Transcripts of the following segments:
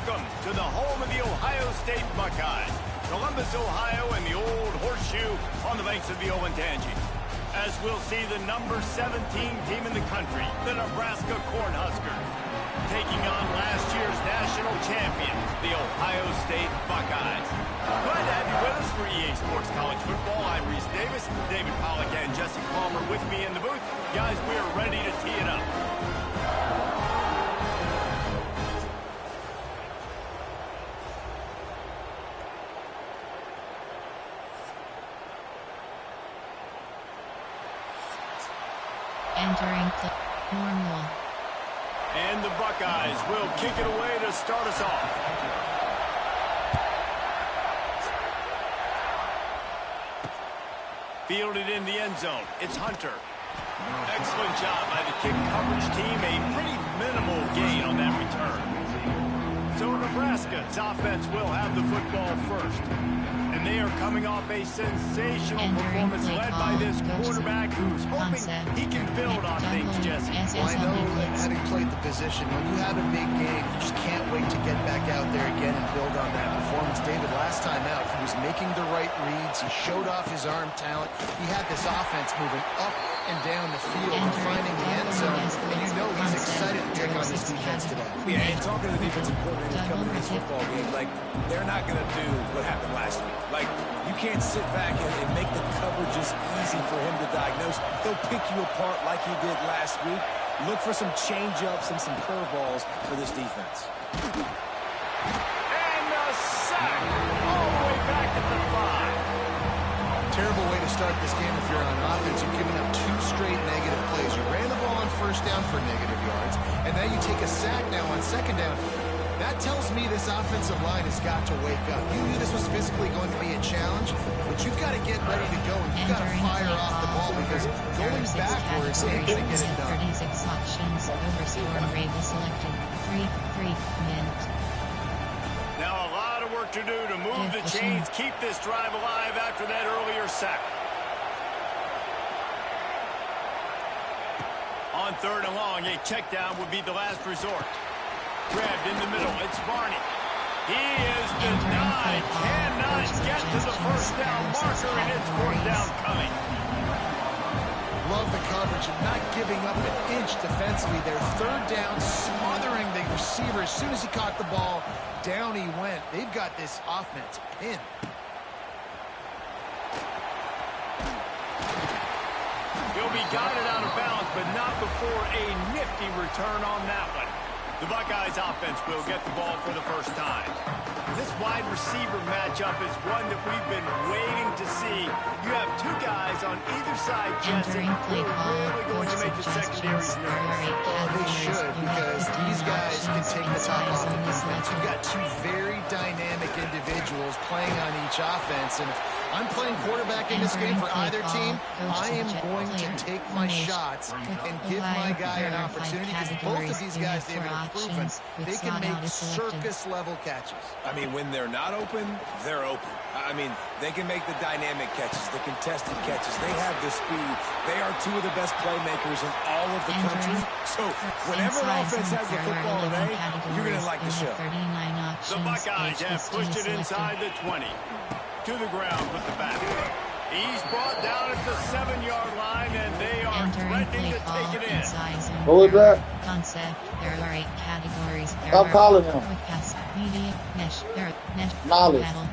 Welcome to the home of the Ohio State Buckeyes, Columbus, Ohio, and the old horseshoe on the banks of the Olentangy. As we'll see the number 17 team in the country, the Nebraska Cornhuskers, taking on last year's national champion, the Ohio State Buckeyes. Glad to have you with us for EA Sports College Football. I'm Reese Davis, David Pollack and Jesse Palmer with me in the booth. Guys, we are ready to tee it up. Entering normal. And the Buckeyes will kick it away to start us off. Fielded in the end zone. It's Hunter. Excellent job by the kick coverage team. A pretty minimal gain on that return. So Nebraska's offense will have the football first. And they are coming off a sensational performance led by this quarterback who's hoping he can build on things, Jesse. Well, I know that having played the position, when you have a big game, you just can't wait to get back out there again and build on that performance. David, last time out, he was making the right reads. He showed off his arm talent. He had this offense moving up and down the field and finding the end zone. And you know he's excited to take on this defense today. Yeah, and talking to the defensive coordinators coming to this football game, like, they're not going to do what happened last week. Like, you can't sit back and make the coverages easy for him to diagnose. He'll pick you apart like he did last week. Look for some change-ups and some curveballs for this defense. And a sack all the way back at the 5. Terrible way to start this game if you're on offense. You've given up 2 straight negative plays. You ran the ball on first down for negative yards, and now you take a sack now on second down. That tells me this offensive line has got to wake up. You knew this was physically going to be a challenge, but you've got to get ready to go, and you've got to fire off the ball because going backwards ain't going to get it done. 36 options. Overscore rate is selected. 3 minutes. Now a lot of work to do to move the chains, keep this drive alive after that earlier sack. On third and long, a check down would be the last resort. Grabbed in the middle, it's Barney. He is denied, cannot get to the first down marker, and it's fourth down coming. Love the coverage and not giving up an inch defensively. Their third down, smothering the receiver. As soon as he caught the ball, down he went. They've got this offense pinned. He'll be guided out of bounds, but not before a nifty return on that one. The Buckeyes offense will get the ball for the first time. This wide receiver matchup is one that we've been waiting to see. You have 2 guys on either side, Jesse, who are really going to make the secondaries nervous. Well, they should, because these guys can take the top off the defense. You've got 2 very dynamic individuals playing on each offense, and if I'm playing quarterback in this game for either team, I am going to take my shots and give my guy an opportunity, because both of these guys, they've proven they can make circus-level catches. I mean, when they're not open, they're open. I mean, they can make the dynamic catches, the contested catches. They have the speed. They are 2 of the best playmakers in all of the country. So whenever an offense has the football today, you're going to like the show. The Buckeyes have pushed it inside the 20. To the ground with the back. He's brought down at the 7-yard line, and they are threatening to take it in. What was that? Concept. There are 8 categories. Stop calling him. Media, mesh, knowledge. battle.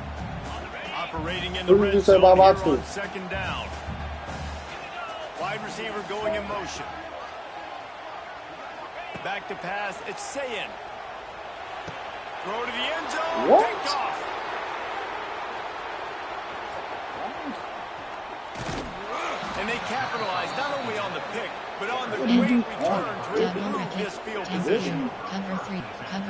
Operating in the red you say zone about here Matsu? on second down. Wide receiver going in motion. Back to pass. It's Sayin. Throw to the end zone. What? Picked off. And they capitalized not only on the pick, but on the great return to improve this field position.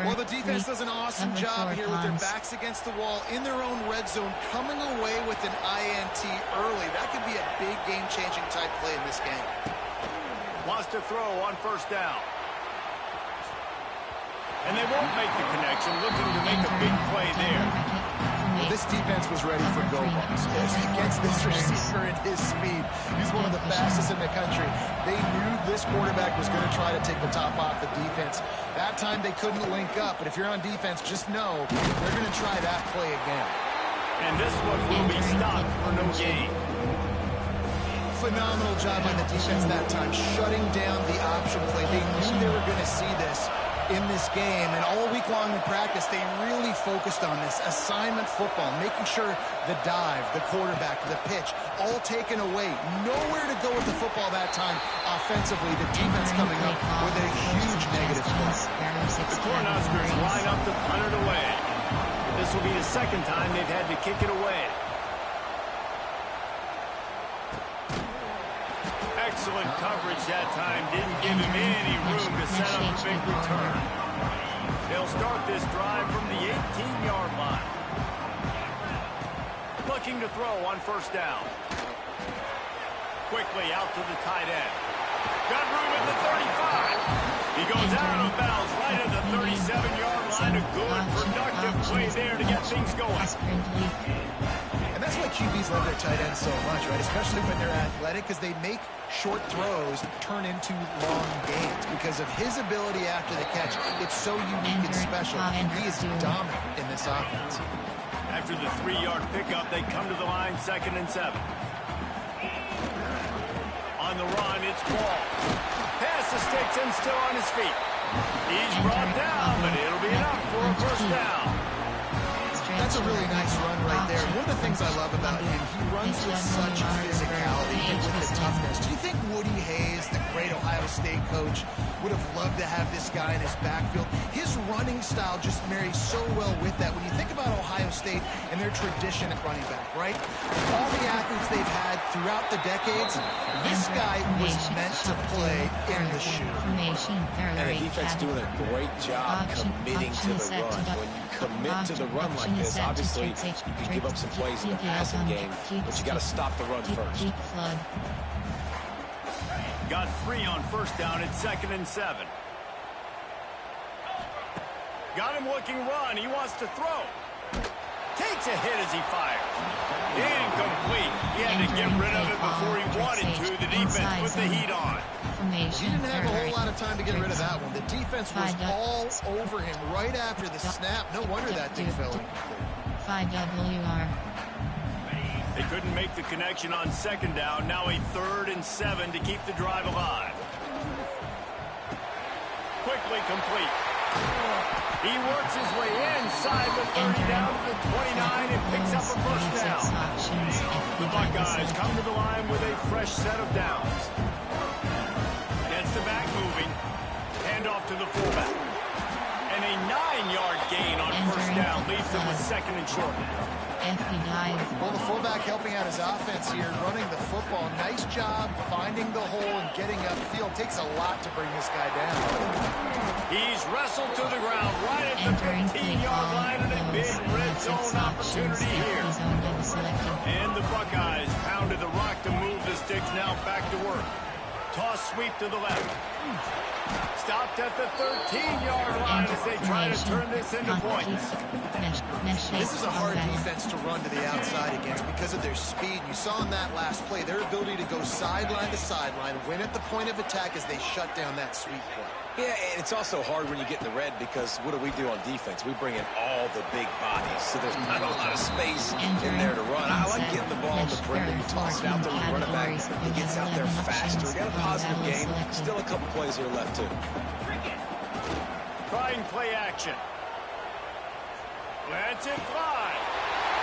Well, the defense does an awesome job here with their backs against the wall in their own red zone, coming away with an INT early. That could be a big game-changing type play in this game. Wants to throw on first down. And they won't make the connection, looking to make a big play there. Well, this defense was ready for go-balls. Against this receiver and his speed, he's one of the fastest in the country. They knew this quarterback was going to try to take the top off the defense. That time they couldn't link up, but if you're on defense, just know they're going to try that play again. And this one will be stopped for no gain. Phenomenal job by the defense that time, shutting down the option play. They knew they were going to see this in this game, and all week long in practice, they really focused on this assignment football, making sure the dive, the quarterback, the pitch, all taken away. Nowhere to go with the football that time offensively. The defense coming up with a huge negative play. The Cornhuskers line up to punt it away. This will be the second time they've had to kick it away. Excellent coverage that time. Didn't give him any room to set up a big return. They'll start this drive from the 18-yard line. Looking to throw on first down. Quickly out to the tight end. Got room at the 35. He goes out of bounds right at the 37-yard line. A good, productive play there to get things going. And that's why QBs love their tight ends so much, right? Especially when they're athletic, because they make short throws turn into long gains. Because of his ability after the catch, it's so unique and special. He is dominant in this offense. After the 3-yard pickup, they come to the line, 2nd and 7. On the run, it's Ball. Pass the sticks and still on his feet. He's brought down, but it'll be enough for a first down. That's a really nice run right there. One of the things I love about him, he runs with such physicality and with the toughness. Do you think Woody Hayes, the great Ohio State coach, would have loved to have this guy in his backfield? His running style just marries so well with that. When you think about Ohio State and their tradition at running back, right? All the athletes they've had throughout the decades, this guy was meant to play in the shoe. And the defense doing a great job committing to the run. When you commit to the run like this, obviously you can give up some plays in the passing game, but you got to stop the run first. Got 3 on first down at 2nd and 7. Got him looking run. He wants to throw. Takes a hit as he fires. Incomplete. He had to get rid of it before he wanted to. The defense put the heat on. He didn't have a whole lot of time to get rid of that one. The defense was all over him right after the snap. No wonder that thing fell incomplete. 5WR. They couldn't make the connection on 2nd down. Now a 3rd and 7 to keep the drive alive. Quickly complete. He works his way inside the 30 down to the 29 and picks up a first down. The Buckeyes come to the line with a fresh set of downs. Gets the back moving. Hand off to the fullback. And a 9-yard gain on first down leaves them with 2nd and short. Well, the fullback helping out his offense here, running the football. Nice job finding the hole and getting upfield. Takes a lot to bring this guy down. He's wrestled to the ground right at the 15-yard line and a big red zone opportunity here. And the Buckeyes pounded the rock to move the sticks, now back to work. Toss sweep to the left. Stopped at the 13-yard line as they try to turn this into points. This is a hard defense to run to the outside against because of their speed. You saw in that last play their ability to go sideline to sideline, win at the point of attack as they shut down that sweep play. Yeah, and it's also hard when you get in the red because what do we do on defense? We bring in all the big bodies, so there's not a lot of space in there to run. I like getting the ball on the perimeter. You toss it out there, you run it back. He gets out there faster. We got a positive game. Still a couple plays here left, too. Trying play action. Let's it fly.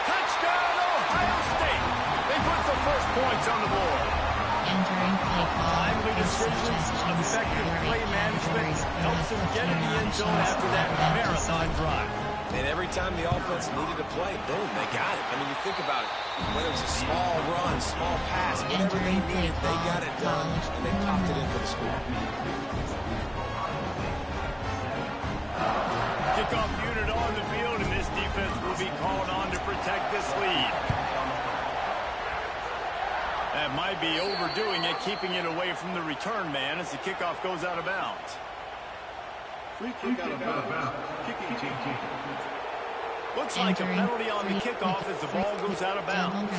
Touchdown, Ohio State. They put the first points on the board. Timely decisions, effective play management helps them get in the end zone after that marathon drive. And every time the offense needed to play, boom, they got it. I mean, you think about it. Whether it was a small run, small pass, whatever they needed, they got it done, and they popped it in for the score. Kickoff unit on the field, and this defense will be called on to protect this lead. That might be overdoing it, keeping it away from the return man as the kickoff goes out of bounds. Free kick out of bounds. Kicking team. looks like a penalty on the kickoff as the ball goes out of bounds.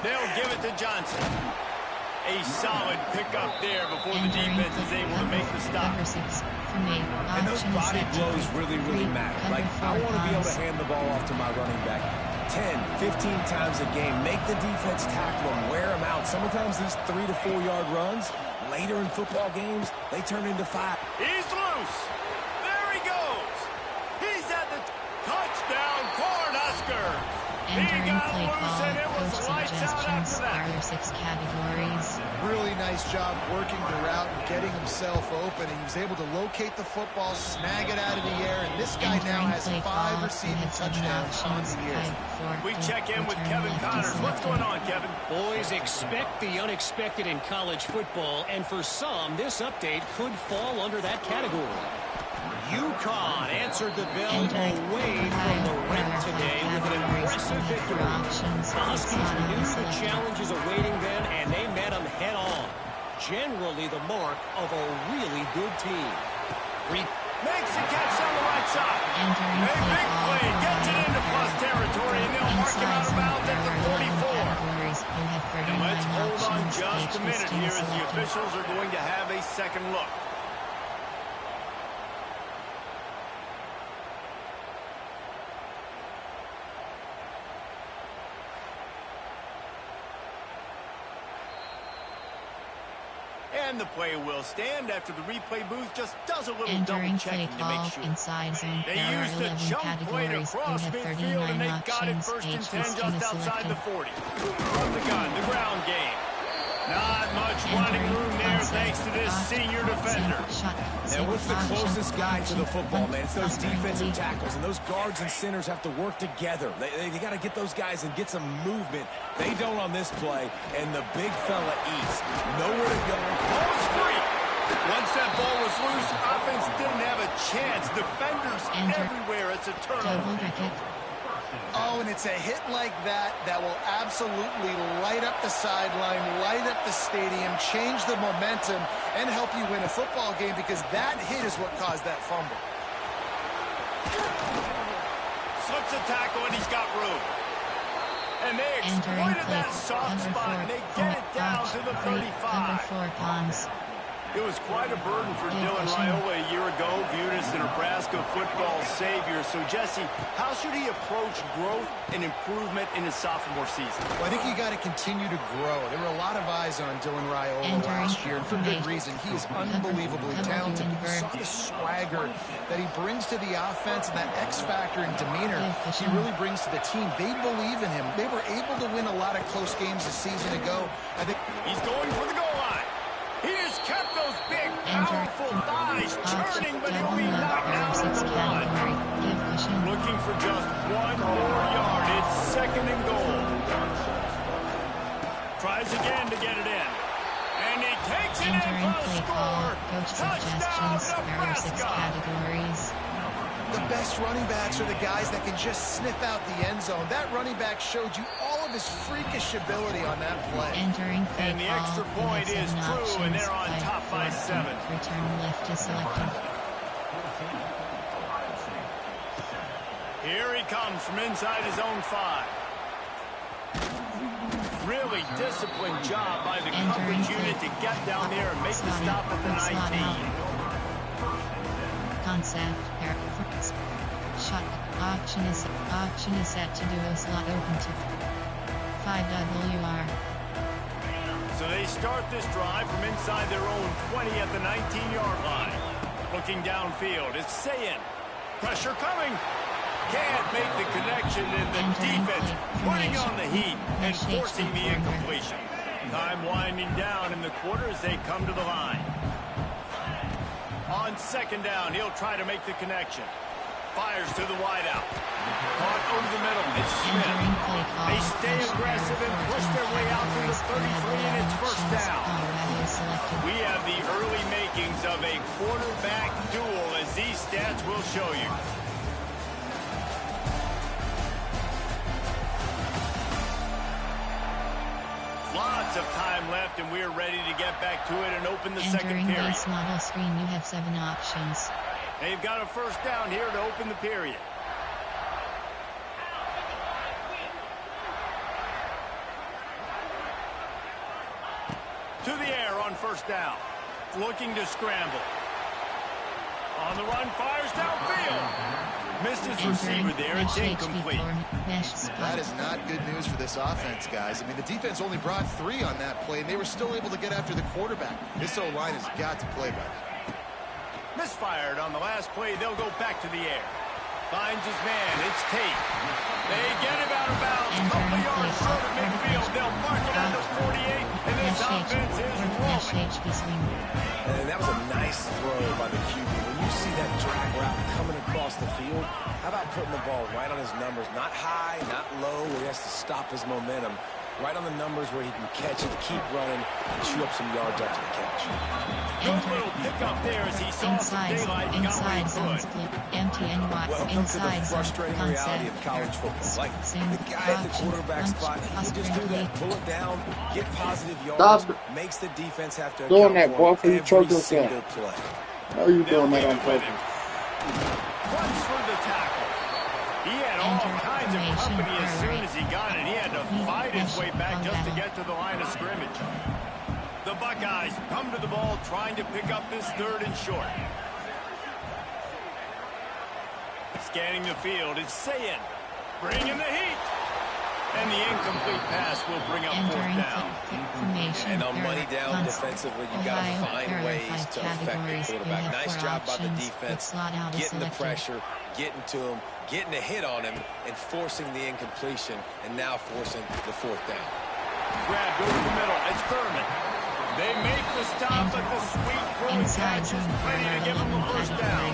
They'll give it to Johnson. A solid pickup there before the defense is able to make the stop. And those body blows really matter. Like, I want to be able to hand the ball off to my running back 10, 15 times a game. Make the defense tackle them, wear them out. Sometimes these 3 to 4 yard runs, later in football games, they turn into 5. He's loose. There he goes. He's at the touchdown, Cornhuskers. Entering play call, coach suggestions, there are 6 categories. Really nice job working the route and getting himself open. He was able to locate the football, snag it out of the air, and this guy now has 5 receiving touchdowns on the year. We check in with Kevin Connors. What's going on, Kevin? Boys, expect the unexpected in college football, and for some, this update could fall under that category. UConn answered the bell away from the rim today with an impressive victory. The Huskies knew the challenges awaiting them, and they met them head-on. Generally the mark of a really good team. Makes the catch on the right side. A big play. Gets it into plus territory, and they'll mark him out of bounds at the 44. And let's hold on just a minute here as the officials are going to have a second look. And the play will stand after the replay booth just does a little double checking to make sure. Inside zone, They used the jump play to cross midfield, and they got it first and 10 just outside the 40. From the gun, the ground game. Not much running room there thanks to this senior defender. Now, what's the closest guy to the football, man? It's those defensive tackles, and those guards and centers have to work together. They got to get those guys and get some movement. They don't on this play, and the big fella eats. Nowhere to go. Ball's free. Once that ball was loose, offense didn't have a chance. Defenders everywhere. It's a turnover. Oh, and it's a hit like that that will absolutely light up the sideline, light up the stadium, change the momentum, and help you win a football game because that hit is what caused that fumble. Slips a tackle, and he's got room. And they exploited that soft spot, and they get it down to the 35. It was quite a burden for Dylan Raiola a year ago, viewed as the Nebraska football savior. So, Jesse, how should he approach growth and improvement in his sophomore season? Well, I think you got to continue to grow. There were a lot of eyes on Dylan Raiola last year, and for good reason. He is unbelievably talented. You saw the swagger that he brings to the offense and that X factor and demeanor he really brings to the team. They believe in him. They were able to win a lot of close games a season ago. I think he's going for the goal line. He has kept those big, powerful thighs churning, but he'll be knocked out at the 1. Looking for just 1 more yard. It's 2nd and goal. Tries again to get it in. And he takes it in for the score. Touchdown, Nebraska. The best running backs are the guys that can just sniff out the end zone. That running back showed you all of his freakish ability on that play. And the extra point is true, and they're on top by 7. Return left is selected. Here he comes from inside his own 5. Really disciplined job by the coverage unit to get down there and make the stop at the 19. Concept, shot, auction is set to do a slot open to 5WR. So they start this drive from inside their own 20 at the 19-yard line. Looking downfield, it's Sayin. Pressure coming. Can't make the connection, and the defense putting on the heat and forcing the incompletion. Time winding down in the quarter as they come to the line. On 2nd down, he'll try to make the connection. Fires to the wideout. Caught over the middle. It's Smith. They stay aggressive and push their way out to the 33, and it's 1st down. We have the early makings of a quarterback duel, as these stats will show you. Lots of time left, and we're ready to get back to it and open the second Entering period. base model screen, you have 7 options. They've got a first down here to open the period. To the air on first down. Looking to scramble. On the run, fires downfield. Missed his receiver there. It's incomplete. That is not good news for this offense, guys. I mean, the defense only brought 3 on that play, and they were still able to get after the quarterback. This O-line has got to play better. Misfired on the last play. They'll go back to the air. Finds his man. It's Tate. They get him out of bounds. Couple of yards short of midfield. They'll mark it at the 48, and this offense is rolling. And that was a nice throw by the QB. When you see that drag route coming across the field, how about putting the ball right on his numbers? Not high, not low, where he has to stop his momentum. Right on the numbers where he can catch it, keep running, and chew up some yards after the catch. Good little pickup there as he saw some daylight. He got what he could. Welcome to the frustrating reality of college football. Like, the guy at the quarterback spot, he can just do that. Pull it down, get positive yards, makes the defense have to account for every single play. How are you doing that on purpose? Runs for the tackle. He had all kinds of company as soon as he got it. He had to fight his way back just to get to the line of scrimmage. The Buckeyes come to the ball trying to pick up this 3rd and short. Scanning the field, it's Sayin. Bringing the heat. And the incomplete pass will bring up 4th down. And on money down defensively, you got to find ways to affect the quarterback. Nice job by the defense, getting the pressure, getting to him, getting a hit on him, and forcing the incompletion, and now forcing the 4th down. Grab over the middle. It's Thurman. They make the stop, but the sweet throwing catch is plenty to give them the first down.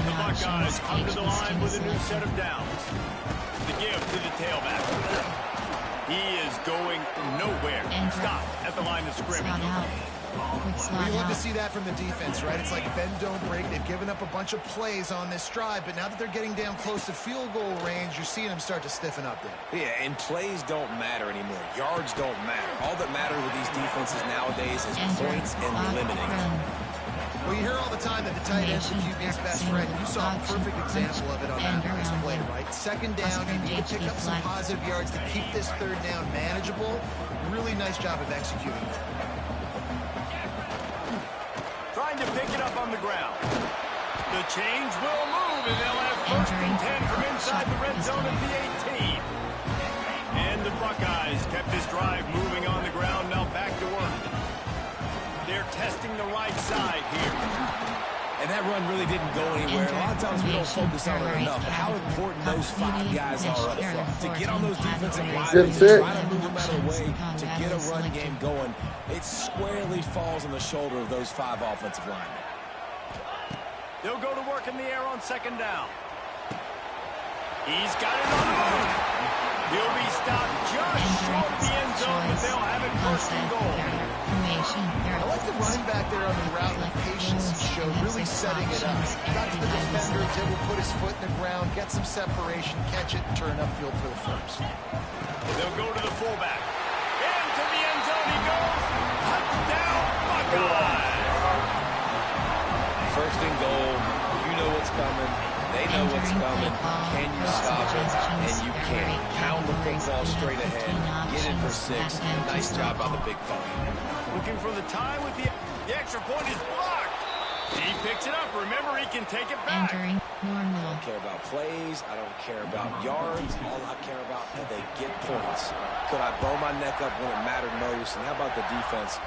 The Buckeyes come to the line with a new set of downs. The give to the tailback. He is going nowhere. Stop at the line of scrimmage. We love to see that from the defense, right? It's like bend, don't break. They've given up a bunch of plays on this drive, but now that they're getting down close to field goal range, you're seeing them start to stiffen up there. Yeah, and plays don't matter anymore. Yards don't matter. All that matters with these defenses nowadays is points and limiting. Well, you hear all the time that the tight end's the QB's best friend. You saw a perfect example of it on that last play, right? 2nd down, you need to pick up some positive yards to keep this 3rd down manageable. Really nice job of executing. Trying to pick it up on the ground. The change will move, and they'll have 1st and 10 from inside the red zone at the 18. And the Buckeyes kept this drive moving on the ground. Now back to work. They're testing the right side here. And that run really didn't go anywhere. A lot of times we don't focus on it enough. But how important those 5 guys are up front. To get on those defensive lines, to try to move them out of the way, to get a run game going, it squarely falls on the shoulder of those 5 offensive linemen. They'll go to work in the air on 2nd down. He's got it on the move. He'll be stopped just short of the end zone, but they'll have it 1st and goal. I like the running back there on the route and the patience he showed, really setting it up. Got to the defender, was able to put his foot in the ground, get some separation, catch it, and turn upfield for the 1st. They'll go to the fullback. Into the end zone he goes. Touchdown, Buckeyes. 1st and goal. You know what's coming. They know what's coming. Can you stop it? And you can't. Pound the football straight ahead. Get in for 6. Nice job by the big fella. Looking for the tie with the extra point is blocked. He picks it up. Remember, he can take it back. Entering I don't care about plays. I don't care about yards. All I care about is they get points. Could I bow my neck up when it mattered most? And how about the defense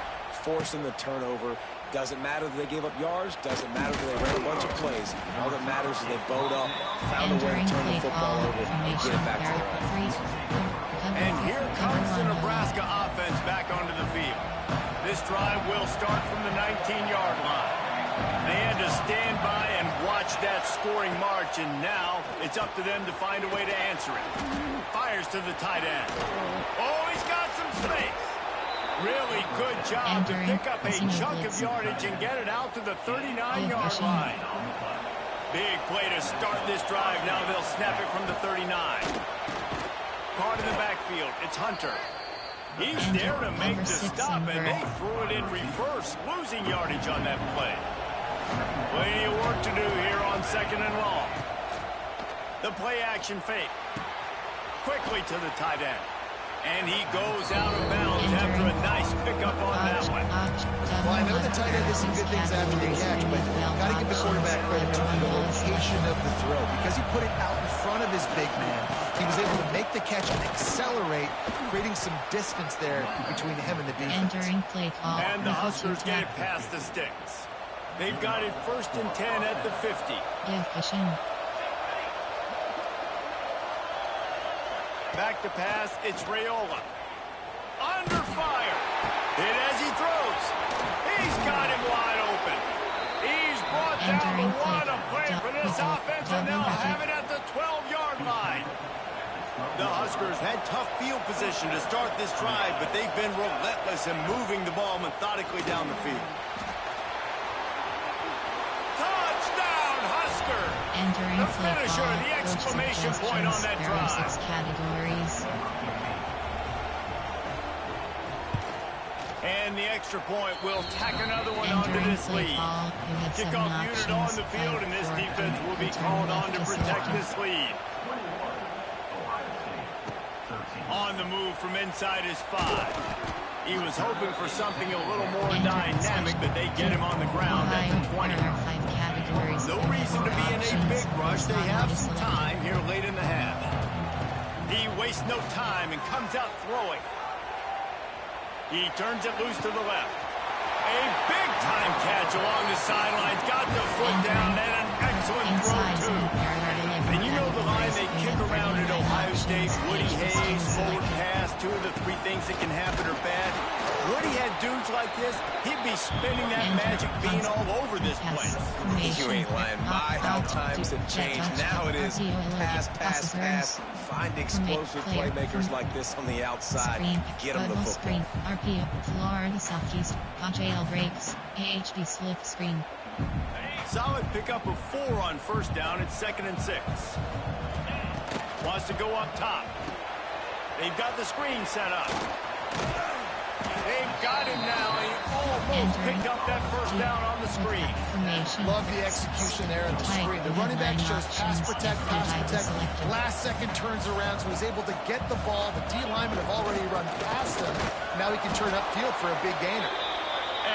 forcing the turnover? Doesn't matter that they gave up yards. Doesn't matter that they ran a bunch of plays. All that matters is they bowed up, found a way to turn the football over, and get it back to their offense. And here comes the Nebraska offense back onto the field. This drive will start from the 19-yard line. They had to stand by and watch that scoring march, and now it's up to them to find a way to answer it. Fires to the tight end. Oh, he's got some space. Really good job to pick up a chunk of yardage and get it out to the 39-yard line. Big play to start this drive. Now they'll snap it from the 39. Caught in the backfield. It's Hunter. He's there to make the stop, and they threw it in reverse, losing yardage on that play. Plenty of work to do here on 2nd and long. The play action fake. Quickly to the tight end. And he goes out of bounds after a nice pickup on that one. Well, I know the tight end did some good things after the catch, but got to give the quarterback credit to the location of the throw. Because he put it out in front of his big man, he was able to make the catch and accelerate, creating some distance there between him and the defense. And the Huskers get it past the sticks. They've got it 1st and 10 at the 50. Back to pass, it's Raiola. Under fire. Hit as he throws. He's got him wide open. He's brought down the one to play for this offense, and they'll have it at the 12-yard line. The Huskers had tough field position to start this drive, but they've been relentless in moving the ball methodically down the field. Touchdown, Husker! The finisher, the exclamation point on that drive. And the extra point will tack another one onto this lead. Kickoff unit on the field, and this defense will be called on to protect this lead. On the move from inside his 5. He was hoping for something a little more dynamic, but they get him on the ground at the 20. No reason to be in a big rush. They have some time here late in the half. He wastes no time and comes out throwing. He turns it loose to the left. A big-time catch along the sidelines. Got the foot down and an excellent throw, too. And you know the line they kick around at Ohio State. Woody Hayes, forward pass, 2 of the 3 things that can happen are bad. Woody had dudes like this, he'd be spinning that magic bean all over this place. You ain't lying. My, how times have changed. Now it is pass, pass, pass. Find explosive playmakers like this on the outside. Get them the football. RPO, Florida Southeast, jail breaks, AHD split screen. Solid pickup of 4 on 1st down. It's 2nd and 6. Wants to go up top. They've got the screen set up. They've got him now. He almost picked up that 1st down on the screen. Love the execution there at the screen. The running back shows pass protect. Last second turns around, so he's able to get the ball. The D linemen have already run past him. Now he can turn upfield for a big gainer.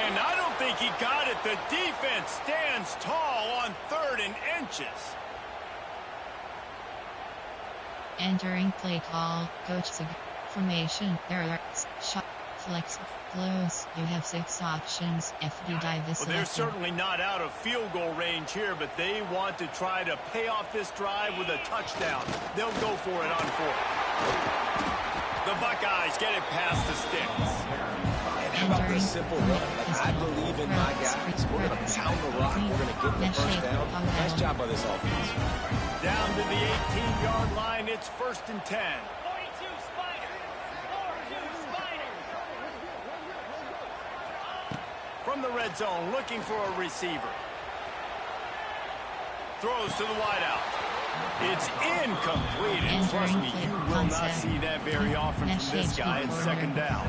And I don't think he got it. The defense stands tall on 3rd and inches. Entering play call, Coach Sig. Formation, there shot, flex, close. You have 6 options. FD dive this. Well, they're certainly not out of field goal range here, but they want to try to pay off this drive with a touchdown. They'll go for it on 4th. The Buckeyes get it past the sticks. How about this simple run? Like, I believe in my guys. We're going to pound the rock. We're going to get the 1st down. Nice job by this offense. Down to the 18-yard line. It's 1st and 10. 42 Spiders. 42 Spiders. From the red zone, looking for a receiver. Throws to the wideout. It's incomplete. And trust me, you will not see that very often from this guy. It's 2nd down.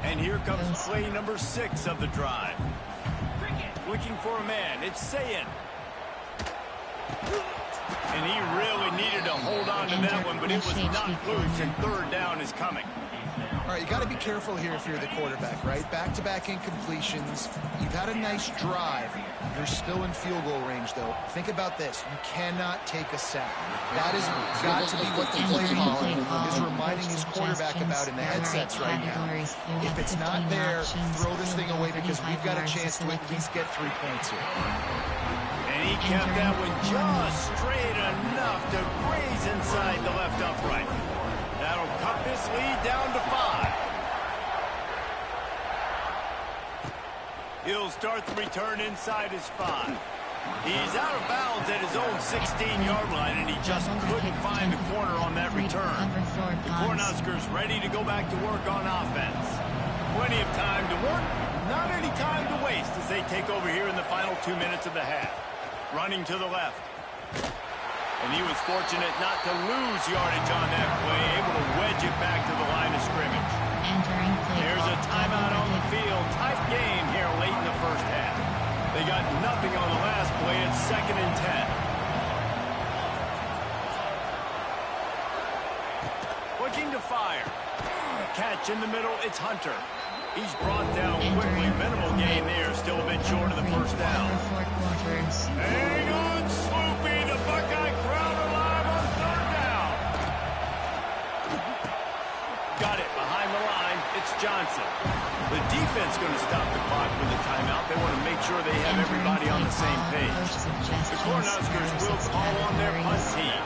And here comes play number 6 of the drive. Looking for a man. It's Sayin. And he really needed to hold on to that one, but it was not loose, and 3rd down is coming. All right, you got to be careful here if you're the quarterback, right? Back-to-back incompletions. You've had a nice drive. You're still in field goal range, though. Think about this. You cannot take a sack. That has got to be what the play caller is reminding his quarterback about in the headsets right now. If it's not there, throw this thing away because we've got a chance to at least get 3 points here. And he kept that one just straight enough to graze inside the left upright. That'll cut this lead down to 5. He'll start the return inside his 5. He's out of bounds at his own 16-yard line, and he just couldn't find the corner on that return. The Cornhuskers ready to go back to work on offense. Plenty of time to work, not any time to waste as they take over here in the final 2 minutes of the half. Running to the left. And he was fortunate not to lose yardage on that play, able to wedge it back to the line of scrimmage. 2nd and 10. Looking to fire. Catch in the middle, it's Hunter. He's brought down quickly. Minimal gain there, still a bit short of the first down. Hang on, Sloopy. The Buckeye crowd alive on 3rd down. Got it behind the line. It's Johnson. The defense going to stop the clock with a timeout. They want to make sure they have everybody on the same page. The Cornhuskers will call on their punt team.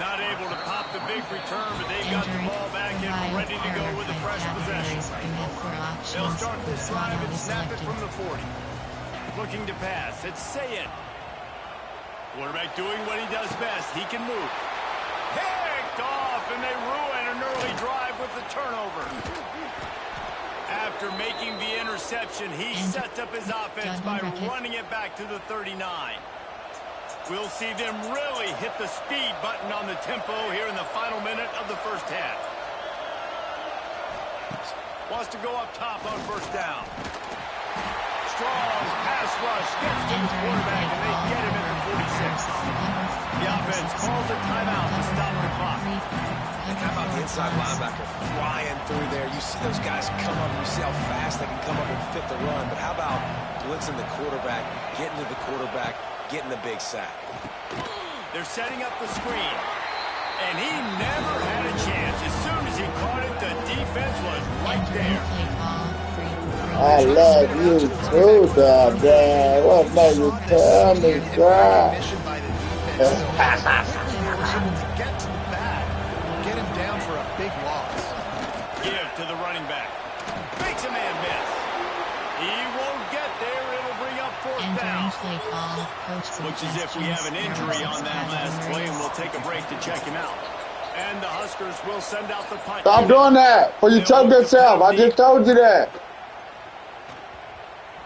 Not able to pop the big return, but they got the ball back and ready to go with a fresh possession. They'll start this drive and snap it from the 40. Looking to pass. It's Sayin. Quarterback doing what he does best. He can move. Picked off, and they ruin an early drive with the turnover. After making the interception, he sets up his offense by running it back to the 39. We'll see them really hit the speed button on the tempo here in the final minute of the first half. Wants to go up top on 1st down. Strong pass rush gets to the quarterback, and they get him at the 46. The offense calls a timeout to stop the clock. And how about the inside linebacker flying through there? You see those guys come up, you see how fast they can come up and fit the run. But how about blitzing the quarterback, getting to the quarterback, getting the big sack? They're setting up the screen. And he never had a chance. As soon as he caught it, the defense was right there. I love you too, Dad. What made you tell me, God? They were able to get to the bag, get him down for a big loss. Give to the running back. Makes a man miss. He won't get there. It'll bring up 4th down. Looks as if we have an injury on that last play, and we'll take a break to check him out. And the Huskers will send out the punt. Stop doing that, or you choke yourself. I just told you that.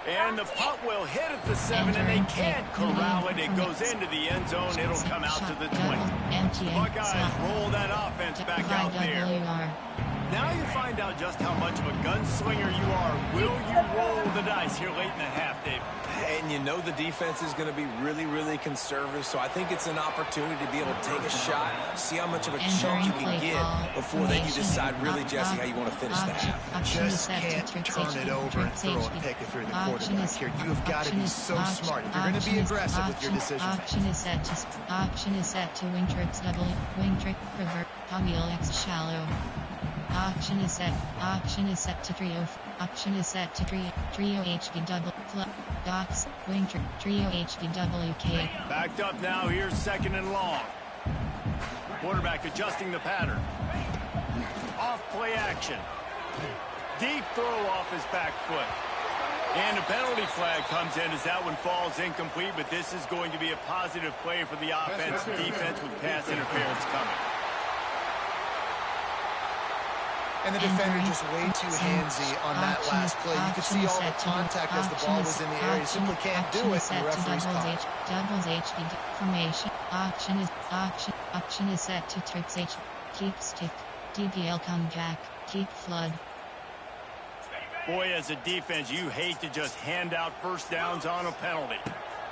And the punt will hit at the 7, and they can't corral it. It goes into the end zone. It'll come out to the 20. Buckeyes roll that offense back out there. Now you find out just how much of a gunslinger you are. Will you roll the dice here late in the half, Dave? And you know the defense is going to be really, really conservative, so I think it's an opportunity to be able to take a shot, see how much of a chunk you can get before then you decide really, Jesse, how you want to finish the half. Just can't turn it over and throw a pick if you're the quarterback here. You've got to be so smart. If you're going to be aggressive with your decision. Option is set to wing trips double, wing trick revert, wheel X shallow. Option is set to trio. Option is set to trio HD double flip. Dots, wing trick, trio HD WK. Backed up now, here's 2nd and long. Quarterback adjusting the pattern. Off play action. Deep throw off his back foot. And a penalty flag comes in as that one falls incomplete, but this is going to be a positive play for the offense. Defense with pass interference coming. And the defender just way too handsy on that last play. You could see all the contact as the ball was in the air. You simply can't do it, and the referee's caught. Doubles HD formation. Option is set to tricks H. Keep stick. DBL come back. Keep flood. Boy, as a defense, you hate to just hand out 1st downs on a penalty.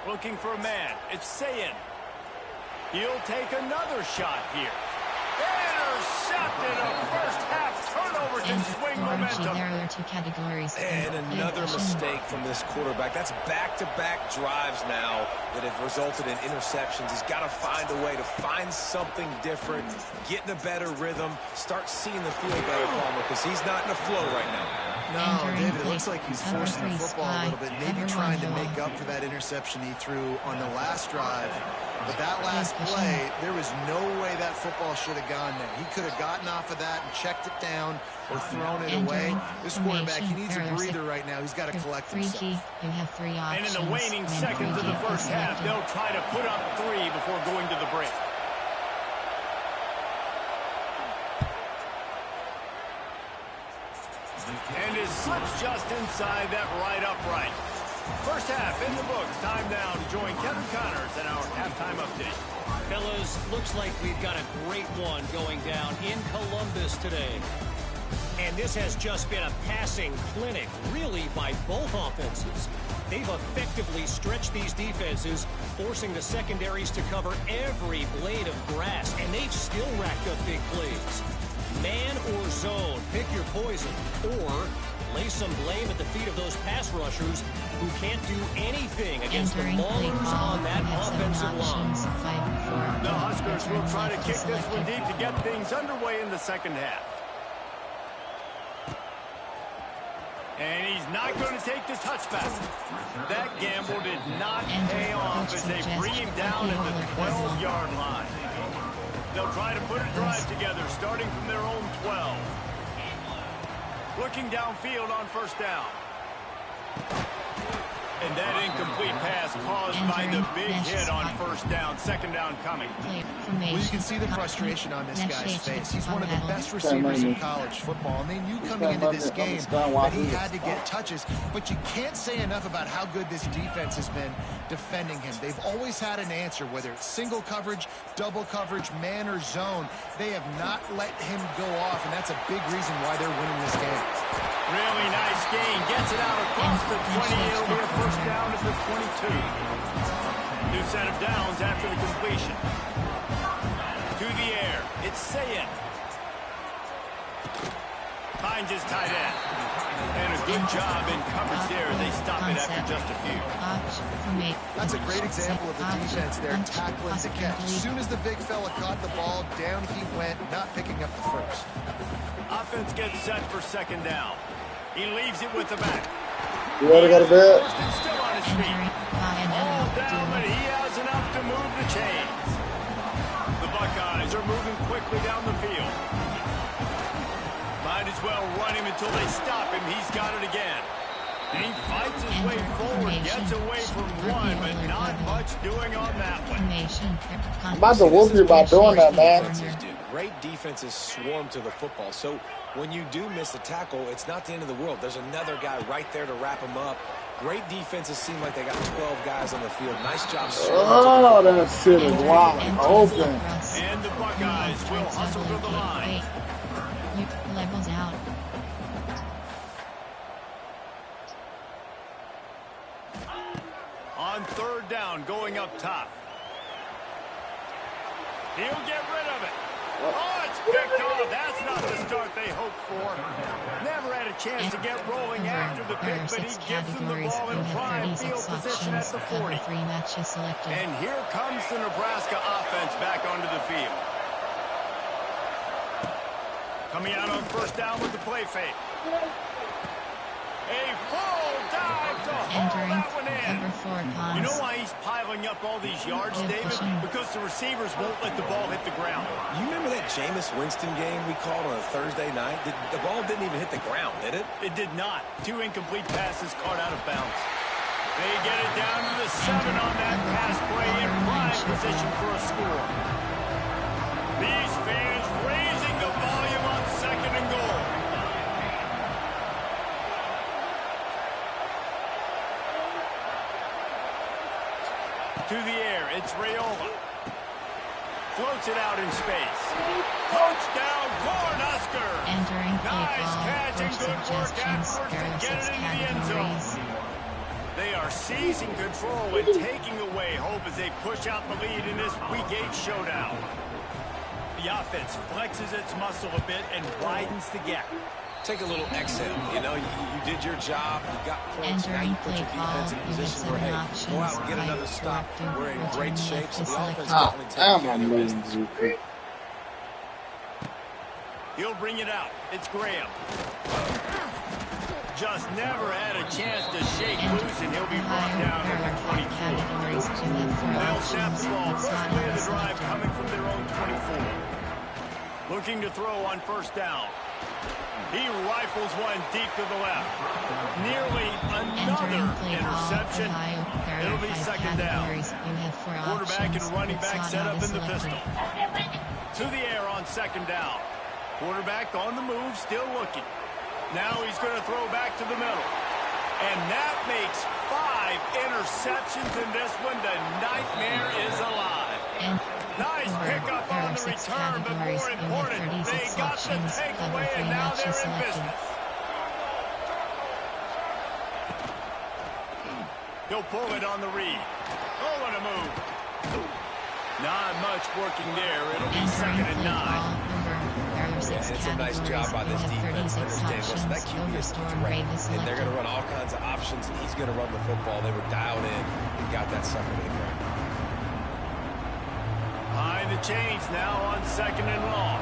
Looking for a man. It's Sayin. He'll take another shot here. Intercepted, a first half turnover to swing momentum. There are 2 categories. And another mistake from this quarterback. That's back-to-back drives now that have resulted in interceptions. He's got to find a way to find something different, get in a better rhythm, start seeing the field better, Palmer, because he's not in a flow right now. No, David, it looks like he's forcing the football a little bit, maybe trying to make up for that interception he threw on the last drive. But that last play, there was no way that football should have gone there. He could have gotten off of that and checked it down or thrown it away. This quarterback, he needs a breather right now. He's got to collect himself. You have 3 options. And in the waning seconds of the first half, they'll try to put up 3 before going to the break. And his slips just inside that right upright. First half in the books. Time now to join Kevin Connors in our halftime update. Fellas, looks like we've got a great one going down in Columbus today. And this has just been a passing clinic, really, by both offenses. They've effectively stretched these defenses, forcing the secondaries to cover every blade of grass, and they've still racked up big plays. Man or zone, pick your poison, or lay some blame at the feet of those pass rushers who can't do anything against the Maulers on that offensive line. The Huskers will try to kick this one deep to get things underway in the second half. And he's not going to take the touchback. That gamble did not pay off as they bring him down at the 12-yard line. They'll try to put a drive together, starting from their own 12. Looking downfield on first down. And that incomplete pass caused by the big hit on first down. Second down coming. Well, you can see the frustration on this guy's face. He's one of the best receivers in college football. And they knew coming into this game that he had to get touches. But you can't say enough about how good this defense has been defending him. They've always had an answer, whether it's single coverage, double coverage, man or zone. They have not let him go off, and that's a big reason why they're winning this game. Really nice gain. Gets it out across the 20. It'll be a first down at the 22. New set of downs after the completion. To the air. It's Sayin. Finds his tight end. And a good job in coverage there. They stop it after just a few. That's a great example of the defense there tackling the catch. As soon as the big fella caught the ball, down he went, not picking up the first. Offense gets set for second down. He leaves it with the back. You already got a bit? Still on his feet. All down, but he has enough to move the chains. The Buckeyes are moving quickly down the field. Might as well run him until they stop him. He's got it again. And he fights his way forward, gets away from one, but not much doing on that one. I'm about to whoop you by doing that, man. Great defenses swarm to the football. So when you do miss a tackle, it's not the end of the world. There's another guy right there to wrap him up. Great defenses seem like they got 12 guys on the field. Nice job. Oh, that shit is wide open. And the Buckeyes will hustle to the line. Levels out. On third down, going up top. He'll get rid of it. Oh, it's picked off. That's not the start they hoped for. Never had a chance to get rolling after the pick, but he gives them the ball in prime field position at the 40. And here comes the Nebraska offense back onto the field. Coming out on first down with the play fake. A full dive to haul that one in. You know why he's piling up all these yards, David? Because the receivers won't let the ball hit the ground. You remember that Jameis Winston game we called on a Thursday night? The ball didn't even hit the ground, did it? It did not. 2 incomplete passes caught out of bounds. They get it down to the 7 on that pass play in prime position for a score. These fans raising the volume on second and goal. To the air, it's Raiola. Floats it out in space. Touchdown, Cornhusker! Nice catch and good work afterwards to get it into the end zone. They are seizing control and taking away hope as they push out the lead in this Week 8 showdown. The offense flexes its muscle a bit and widens the gap. Take a little exhale. You know, you did your job. You got points. Now you put your defense in position where, hey, go out and get another stop. We're in great shape, so the offense definitely takes care of their business. He'll bring it out. It's Graham. Just never had a chance to shake loose, and he'll be brought down at the 24. They'll snap the ball. First play of the drive coming from their own 24. Looking to throw on first down. He rifles one deep to the left. Nearly another interception. It'll be second down. Quarterback and running back set up in the pistol. To the air on second down. Quarterback on the move, still looking. Now he's going to throw back to the middle. And that makes 5 interceptions in this one. The nightmare is alive. Nice pickup on the return, but more important, they got the takeaway, and now they're in business. He'll pull it on the read. Oh, what a move. Not much working there. It'll be 2nd and 9. It's a nice job by this defense. Understand, listen, that QB is a threat, and they're going to run all kinds of options, and he's going to run the football. They were dialed in and got that sucker to the ground. Behind the chains now on 2nd and long.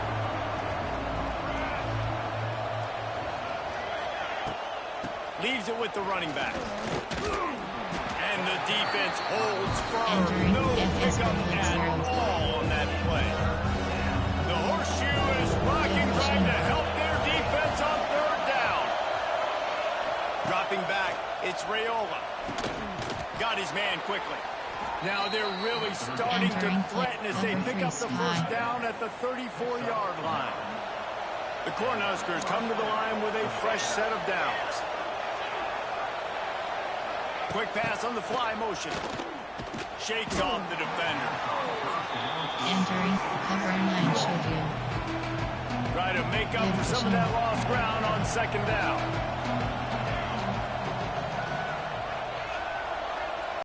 Leaves it with the running back. And the defense holds firm. No pickup at all on that play. The horseshoe is rocking, trying to help their defense on 3rd down. Dropping back, it's Raiola. Got his man quickly. Now they're really starting to threaten as they pick up the 1st down at the 34-yard line. The Cornhuskers come to the line with a fresh set of downs. Quick pass on the fly motion. Shakes off the defender. Entering cover 9 showed you. Try to make up for some of that lost ground on 2nd down.